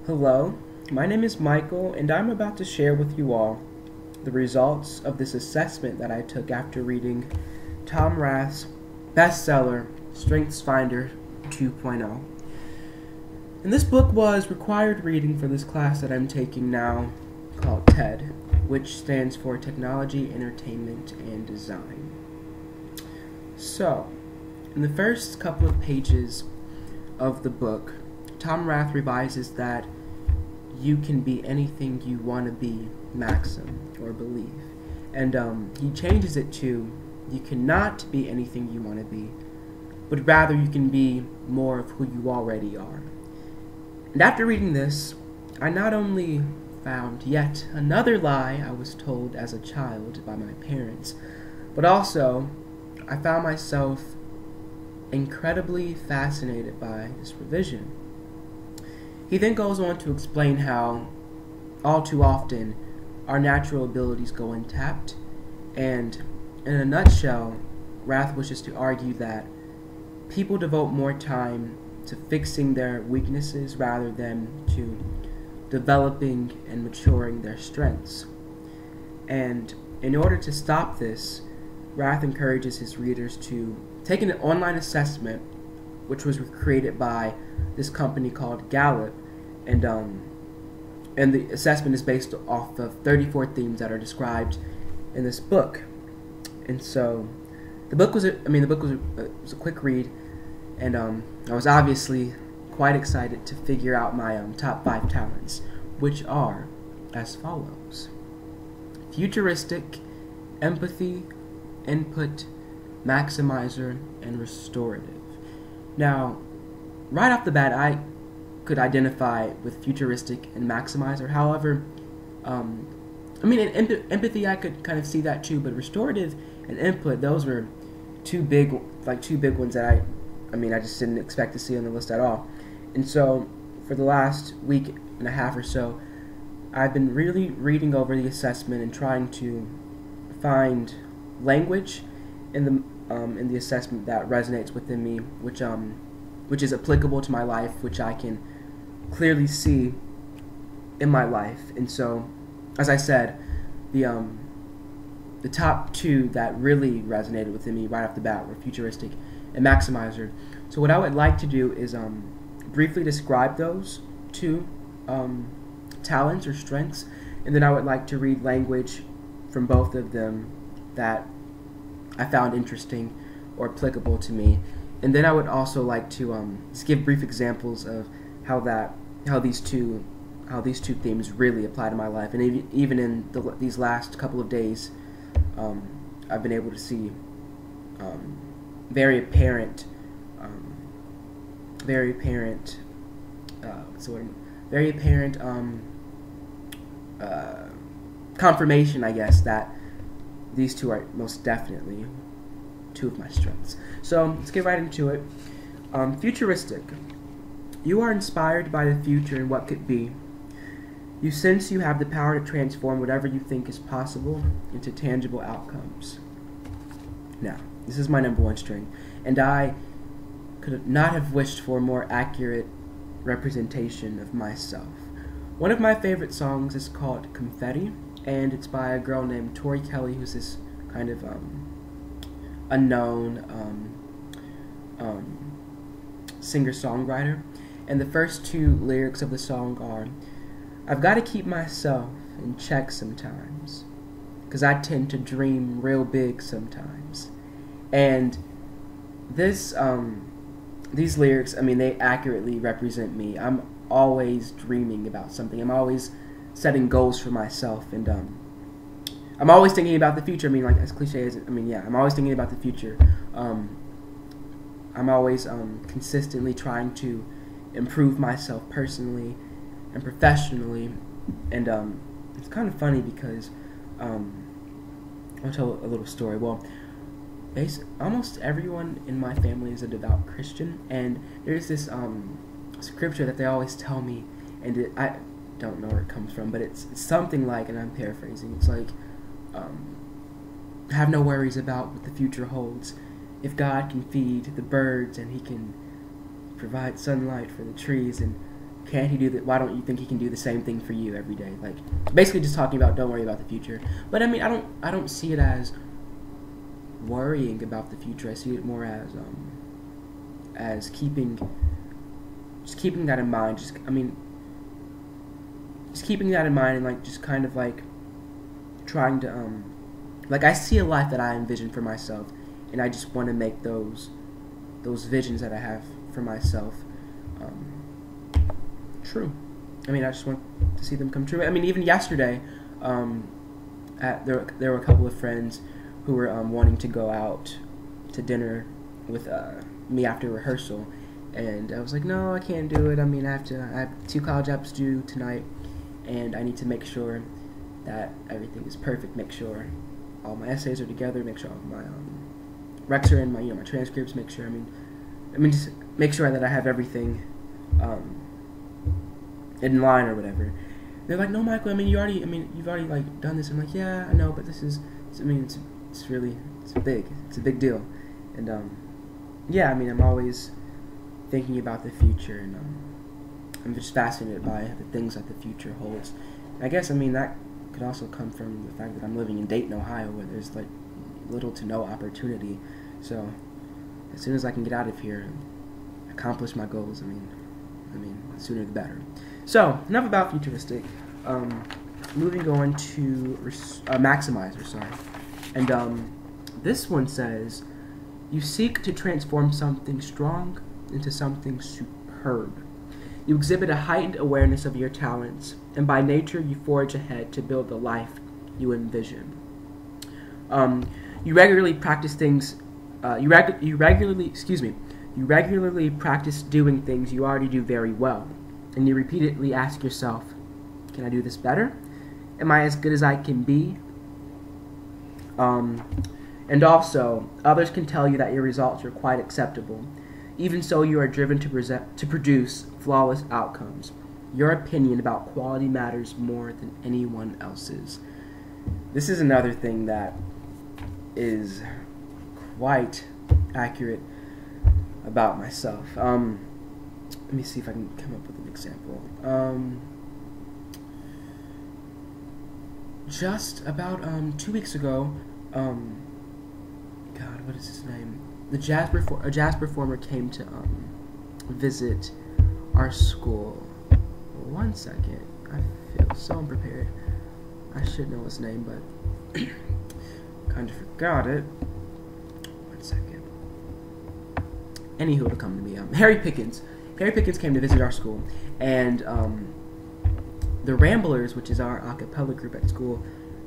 Hello, my name is Michael, and I'm about to share with you all the results of this assessment that I took after reading Tom Rath's bestseller, StrenghtsFinder 2.0. And this book was required reading for this class that I'm taking now called TED, which stands for Technology, Entertainment, and Design. So, in the first couple of pages of the book, Tom Rath revises that you can be anything you want to be, maxim, or believe. And he changes it to, you cannot be anything you want to be, but rather you can be more of who you already are. And after reading this, I not only found yet another lie I was told as a child by my parents, but also I found myself incredibly fascinated by this revision. He then goes on to explain how, all too often, our natural abilities go untapped, and in a nutshell, Rath wishes to argue that people devote more time to fixing their weaknesses rather than to developing and maturing their strengths. And in order to stop this, Rath encourages his readers to take an online assessment, which was created by this company called Gallup, and the assessment is based off of 34 themes that are described in this book. And so, the book was a quick read, and I was obviously quite excited to figure out my top 5 talents, which are as follows: Futuristic, Empathy, Input, Maximizer, and Restorative. Now, right off the bat, I could identify with Futuristic and Maximizer. However, in Empathy I could kind of see that too, but Restorative and Input, those were two big ones that I just didn't expect to see on the list at all. And so, for the last week and a half or so, I've been really reading over the assessment and trying to find language in the assessment that resonates within me, which is applicable to my life, which I can clearly see in my life. And so, as I said, the top 2 that really resonated within me right off the bat were Futuristic and Maximizer. So what I would like to do is briefly describe those 2 talents or strengths, and then I would like to read language from both of them that I found interesting or applicable to me. And then I would also like to just give brief examples of how these two themes really apply to my life. And even in these last couple of days, I've been able to see very apparent confirmation, I guess, that these 2 are most definitely 2 of my strengths. So let's get right into it. Futuristic. You are inspired by the future and what could be. You sense you have the power to transform whatever you think is possible into tangible outcomes. Now, this is my number 1 strength, and I could not have wished for a more accurate representation of myself. One of my favorite songs is called Confetti, and it's by a girl named Tori Kelly, who's this kind of unknown singer-songwriter. And the first 2 lyrics of the song are, I've got to keep myself in check sometimes, 'cause I tend to dream real big sometimes. And these lyrics, they accurately represent me. I'm always dreaming about something. I'm always setting goals for myself, and I'm always thinking about the future. As cliche as I'm always thinking about the future. I'm always consistently trying to improve myself personally and professionally, and it's kind of funny because I'll tell a little story. Well, almost everyone in my family is a devout Christian, and there's this scripture that they always tell me, and I don't know where it comes from, but it's something like, and I'm paraphrasing, it's like, have no worries about what the future holds. If God can feed the birds and He can provide sunlight for the trees and can't he do that? Why don't you think he can do the same thing for you every day? Like, basically just talking about don't worry about the future. But I mean, I don't see it as worrying about the future. I see it more as keeping that in mind. Just keeping that in mind, and like just kind of like trying to like, I see a life that I envision for myself, and I just want to make those visions that I have for myself true. I mean, I just want to see them come true. I mean, even yesterday, there were a couple of friends who were wanting to go out to dinner with me after rehearsal, and I was like, no, I can't do it. I mean, I have 2 college apps due tonight, and I need to make sure that everything is perfect. Make sure all my essays are together. Make sure all my recs are in, my my transcripts. Make sure just make sure that I have everything in line or whatever. They're like, no, Michael. you've already like done this. I'm like, yeah, I know, but it's a big deal, and yeah, I'm always thinking about the future, and I'm just fascinated by the things that the future holds. I guess that could also come from the fact that I'm living in Dayton, Ohio, where there's like little to no opportunity. So as soon as I can get out of here and accomplish my goals, the sooner the better. So enough about Futuristic. Moving on to Maximizer, sorry. And this one says, you seek to transform something strong into something superb. You exhibit a heightened awareness of your talents, and by nature you forge ahead to build the life you envision. You regularly practice things. You regularly practice doing things you already do very well, and you repeatedly ask yourself, "Can I do this better? Am I as good as I can be?" And also, others can tell you that your results are quite acceptable. Even so, you are driven to produce flawless outcomes. Your opinion about quality matters more than anyone else's. This is another thing that is quite accurate about myself. Let me see if I can come up with an example. Just about 2 weeks ago, God, what is his name? A jazz performer came to visit our school. 1 second, I feel so unprepared. I should know his name, but kind of forgot it. 1 second. Anywho, it'll come to me. Harry Pickens. Harry Pickens came to visit our school, and the Ramblers, which is our a cappella group at school,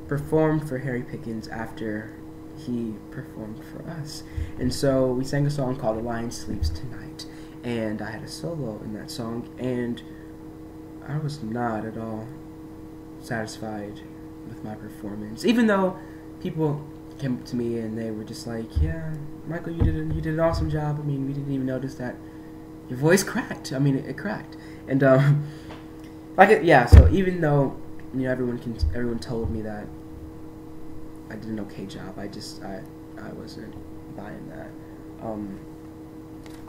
performed for Harry Pickens after he performed for us. And so we sang a song called "The Lion Sleeps Tonight," and I had a solo in that song, and I was not at all satisfied with my performance, even though people came up to me and they were just like, "Yeah, Michael, you did an awesome job. We didn't even notice that your voice cracked. It cracked." And so even though everyone told me that I did an okay job, I wasn't buying that.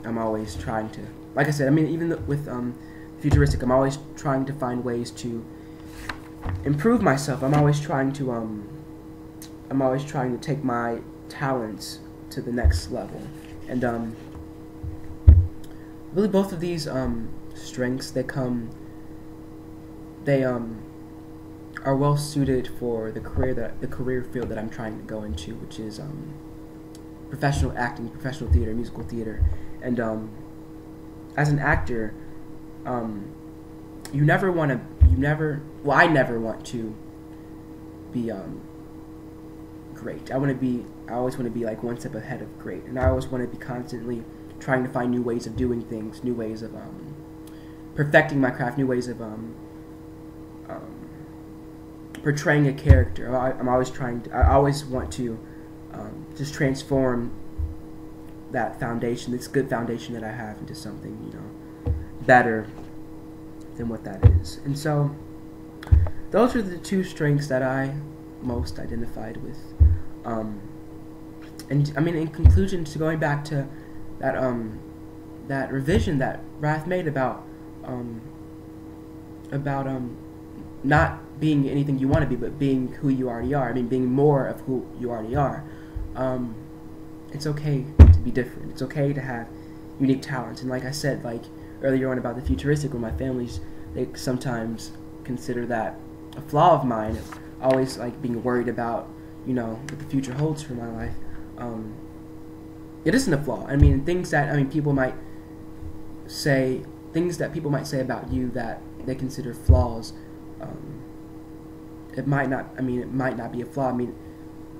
I'm always trying to, like I said, even with Futuristic, I'm always trying to find ways to improve myself. I'm always trying to take my talents to the next level. And really, both of these strengths, they are well suited for the career field that I'm trying to go into, which is professional acting, professional theater, musical theater. And as an actor, I never want to be great. I always want to be like one step ahead of great, and I always want to be constantly trying to find new ways of doing things, new ways of perfecting my craft, new ways of portraying a character. I always want to just transform that foundation, this good foundation that I have, into something better than what that is. And so those are the 2 strengths that I most identified with. And in conclusion, to going back to that revision that Rath made about about not being anything you want to be, but being who you already are. I mean, being more of who you already are. It's okay to be different. It's okay to have unique talents. And like I said, like earlier on about the futuristic, with my families, they sometimes consider that a flaw of mine. Always like being worried about, you know, what the future holds for my life. It isn't a flaw. I mean, people might say about you that they consider flaws. It might not be a flaw. I mean,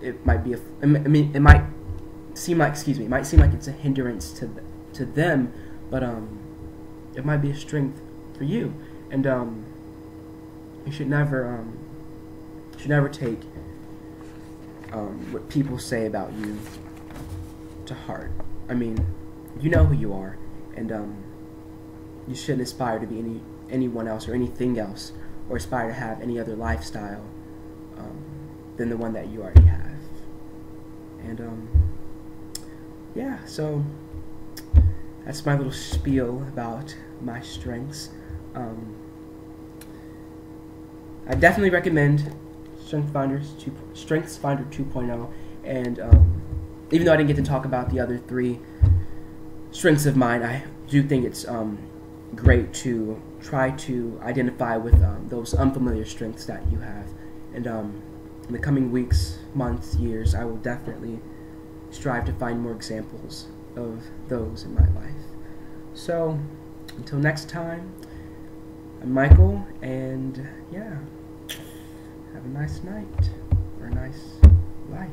it might be it might seem like it's a hindrance to them, but it might be a strength for you. And you should never take what people say about you to heart. I mean, you know who you are, and you shouldn't aspire to be anyone else or anything else, or aspire to have any other lifestyle than the one that you already have. And yeah, so that's my little spiel about my strengths. I definitely recommend StrenghtsFinder 2.0, and even though I didn't get to talk about the other 3 strengths of mine, I do think it's great to try to identify with those unfamiliar strengths that you have. And in the coming weeks, months, years, I will definitely strive to find more examples of those in my life. So, until next time, I'm Michael, and yeah, have a nice night, or a nice life.